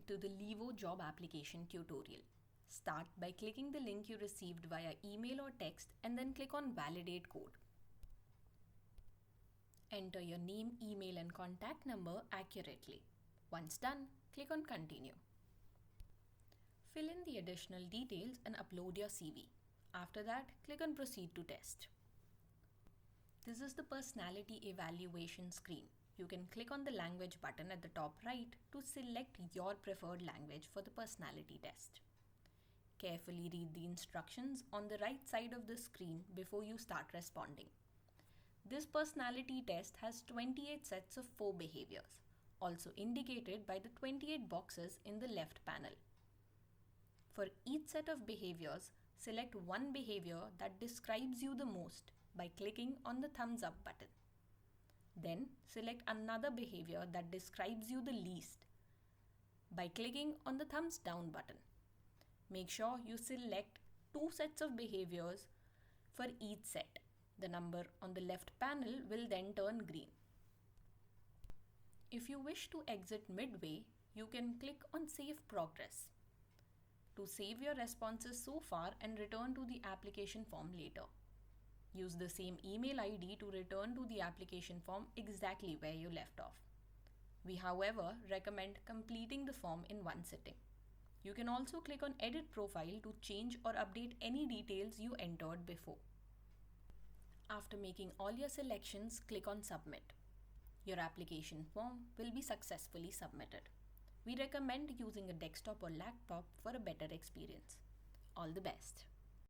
to the LYWO Job Application tutorial. Start by clicking the link you received via email or text and then click on Validate Code. Enter your name, email and contact number accurately. Once done, click on Continue. Fill in the additional details and upload your CV. After that, click on Proceed to Test. This is the personality evaluation screen. You can click on the language button at the top right to select your preferred language for the personality test. Carefully read the instructions on the right side of the screen before you start responding. This personality test has 28 sets of 4 behaviors, also indicated by the 28 boxes in the left panel. For each set of behaviors, select one behavior that describes you the most by clicking on the thumbs up button. Then select another behavior that describes you the least by clicking on the thumbs down button. Make sure you select 2 sets of behaviors for each set. The number on the left panel will then turn green. If you wish to exit midway, you can click on Save Progress to save your responses so far and return to the application form later. Use the same email ID to return to the application form exactly where you left off. We, however, recommend completing the form in one sitting. You can also click on Edit Profile to change or update any details you entered before. After making all your selections, click on Submit. Your application form will be successfully submitted. We recommend using a desktop or laptop for a better experience. All the best.